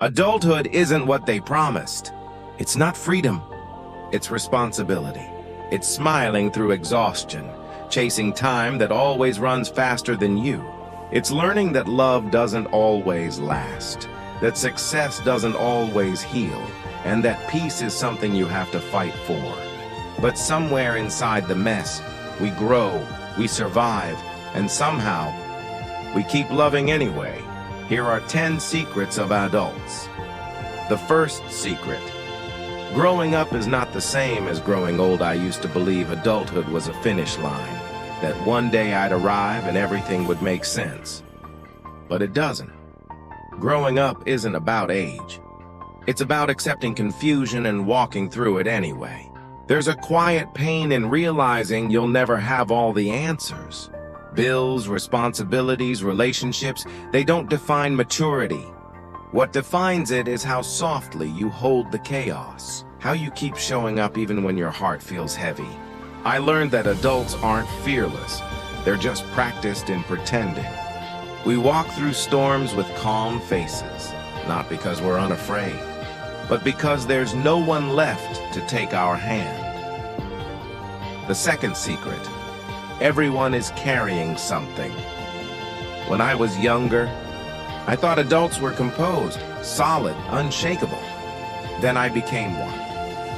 Adulthood isn't what they promised. It's not freedom. It's responsibility. It's smiling through exhaustion, chasing time that always runs faster than you. It's learning that love doesn't always last, that success doesn't always heal, and that peace is something you have to fight for. But somewhere inside the mess, we grow, we survive, and somehow, we keep loving anyway. Here are 10 secrets of adults. The first secret. Growing up is not the same as growing old. I used to believe adulthood was a finish line, that one day I'd arrive and everything would make sense. But it doesn't. Growing up isn't about age. It's about accepting confusion and walking through it anyway. There's a quiet pain in realizing you'll never have all the answers. Bills, responsibilities, relationships, they don't define maturity. What defines it is how softly you hold the chaos, how you keep showing up even when your heart feels heavy. I learned that adults aren't fearless, they're just practiced in pretending. We walk through storms with calm faces, not because we're unafraid, but because there's no one left to take our hand. The second secret. Everyone is carrying something. When I was younger, I thought adults were composed, solid, unshakable. Then I became one.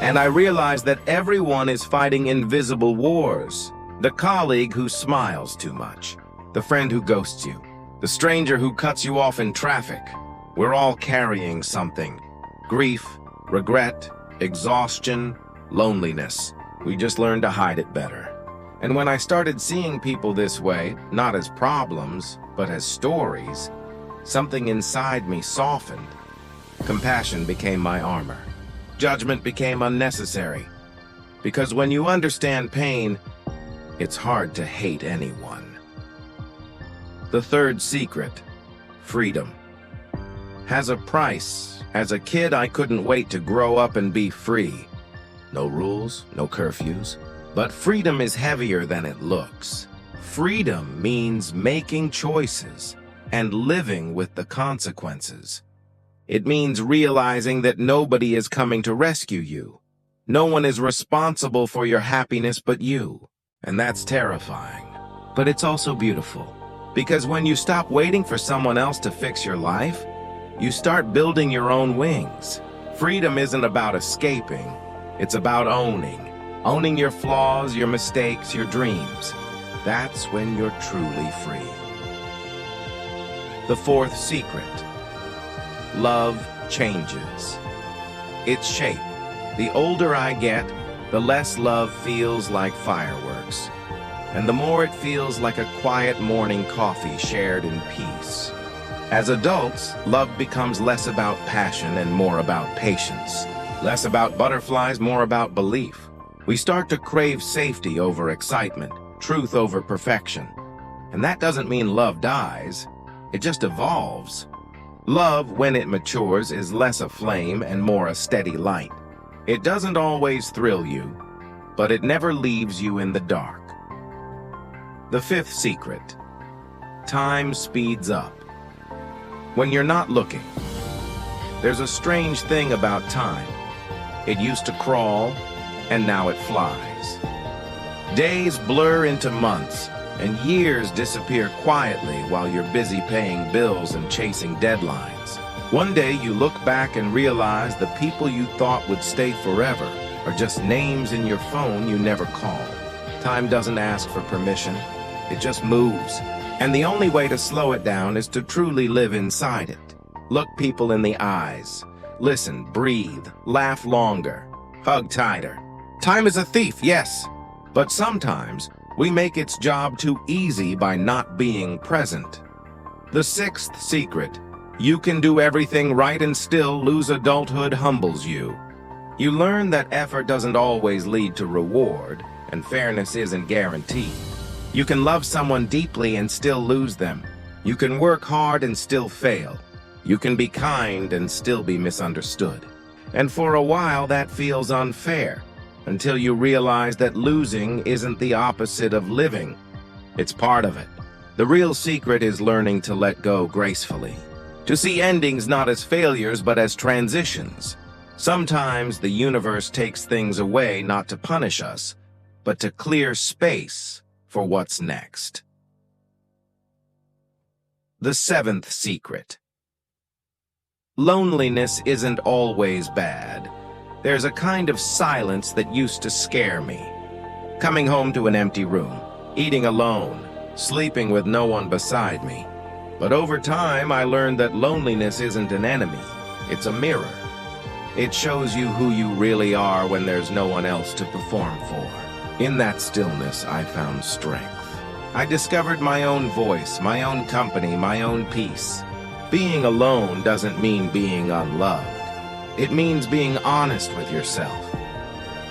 And I realized that everyone is fighting invisible wars. The colleague who smiles too much, the friend who ghosts you, the stranger who cuts you off in traffic. We're all carrying something. Grief, regret, exhaustion, loneliness. We just learn to hide it better. And when I started seeing people this way, not as problems, but as stories, something inside me softened. Compassion became my armor. Judgment became unnecessary. Because when you understand pain, it's hard to hate anyone. The third secret, freedom, has a price. As a kid, I couldn't wait to grow up and be free. No rules, no curfews. But freedom is heavier than it looks. Freedom means making choices and living with the consequences. It means realizing that nobody is coming to rescue you. No one is responsible for your happiness but you. And that's terrifying. But it's also beautiful. Because when you stop waiting for someone else to fix your life, you start building your own wings. Freedom isn't about escaping. It's about owning. Owning your flaws, your mistakes, your dreams. That's when you're truly free. The fourth secret. Love changes. Its shape. The older I get, the less love feels like fireworks. And the more it feels like a quiet morning coffee shared in peace. As adults, love becomes less about passion and more about patience. Less about butterflies, more about belief. We start to crave safety over excitement, truth over perfection. And that doesn't mean love dies, it just evolves. Love, when it matures, is less a flame and more a steady light. It doesn't always thrill you, but it never leaves you in the dark. The fifth secret. Time speeds up. When you're not looking. There's a strange thing about time. It used to crawl, and now it flies. Days blur into months, and years disappear quietly while you're busy paying bills and chasing deadlines. One day you look back and realize the people you thought would stay forever are just names in your phone you never called. Time doesn't ask for permission, it just moves. And the only way to slow it down is to truly live inside it. Look people in the eyes. Listen, breathe, laugh longer, hug tighter. Time is a thief, yes, but sometimes we make its job too easy by not being present. The sixth secret. You can do everything right and still lose. Adulthood humbles you. You learn that effort doesn't always lead to reward, and fairness isn't guaranteed. You can love someone deeply and still lose them. You can work hard and still fail. You can be kind and still be misunderstood. And for a while that feels unfair, until you realize that losing isn't the opposite of living. It's part of it. The real secret is learning to let go gracefully, To see endings not as failures but as transitions. Sometimes the universe takes things away not to punish us, but to clear space for what's next. The seventh secret. Loneliness isn't always bad. There's a kind of silence that used to scare me. Coming home to an empty room, eating alone, sleeping with no one beside me. But over time, I learned that loneliness isn't an enemy, it's a mirror. It shows you who you really are when there's no one else to perform for. In that stillness, I found strength. I discovered my own voice, my own company, my own peace. Being alone doesn't mean being unloved. It means being honest with yourself.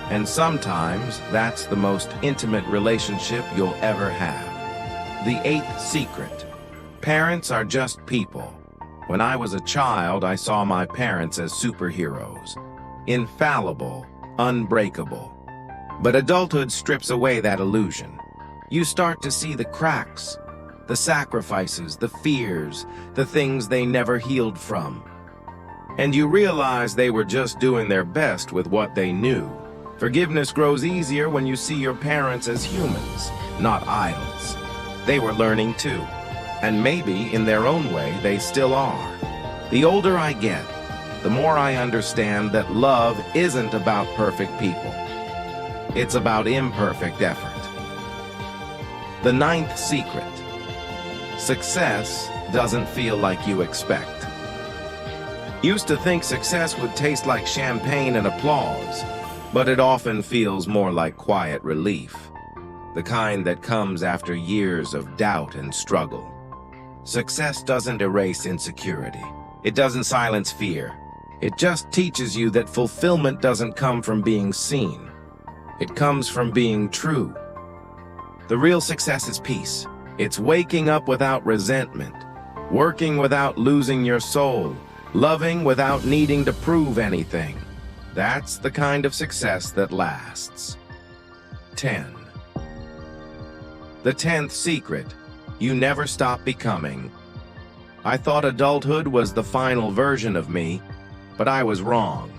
And sometimes that's the most intimate relationship you'll ever have. The eighth secret. Parents are just people. When I was a child, I saw my parents as superheroes. Infallible, unbreakable. But adulthood strips away that illusion. You start to see the cracks, the sacrifices, the fears, the things they never healed from. And you realize they were just doing their best with what they knew. Forgiveness grows easier when you see your parents as humans, not idols. They were learning too, and maybe in their own way they still are. The older I get, the more I understand that love isn't about perfect people. It's about imperfect effort. The ninth secret. Success doesn't feel like you expect. Used to think success would taste like champagne and applause, but it often feels more like quiet relief, the kind that comes after years of doubt and struggle. Success doesn't erase insecurity. It doesn't silence fear. It just teaches you that fulfillment doesn't come from being seen. It comes from being true. The real success is peace. It's waking up without resentment, working without losing your soul, loving without needing to prove anything. That's the kind of success that lasts. 10. The 10th secret. You never stop becoming. I thought adulthood was the final version of me, but I was wrong.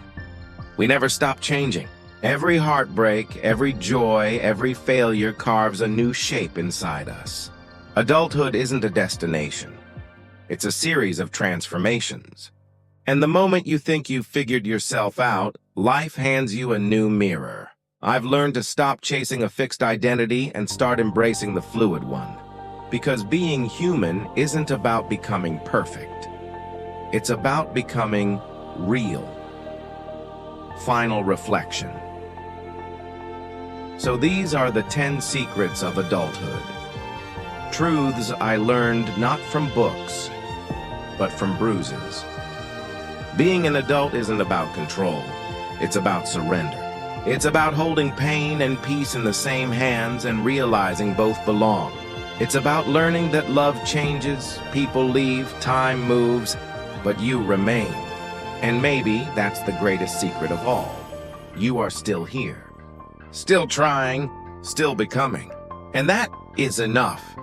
We never stop changing. Every heartbreak, every joy, every failure carves a new shape inside us. Adulthood isn't a destination. It's a series of transformations. And the moment you think you've figured yourself out, life hands you a new mirror. I've learned to stop chasing a fixed identity and start embracing the fluid one. Because being human isn't about becoming perfect. It's about becoming real. Final reflection. So these are the 10 secrets of adulthood. Truths I learned not from books, but from bruises. Being an adult isn't about control. It's about surrender. It's about holding pain and peace in the same hands and realizing both belong. It's about learning that love changes, people leave, time moves, but you remain. And maybe that's the greatest secret of all. You are still here. Still trying, still becoming. And that is enough.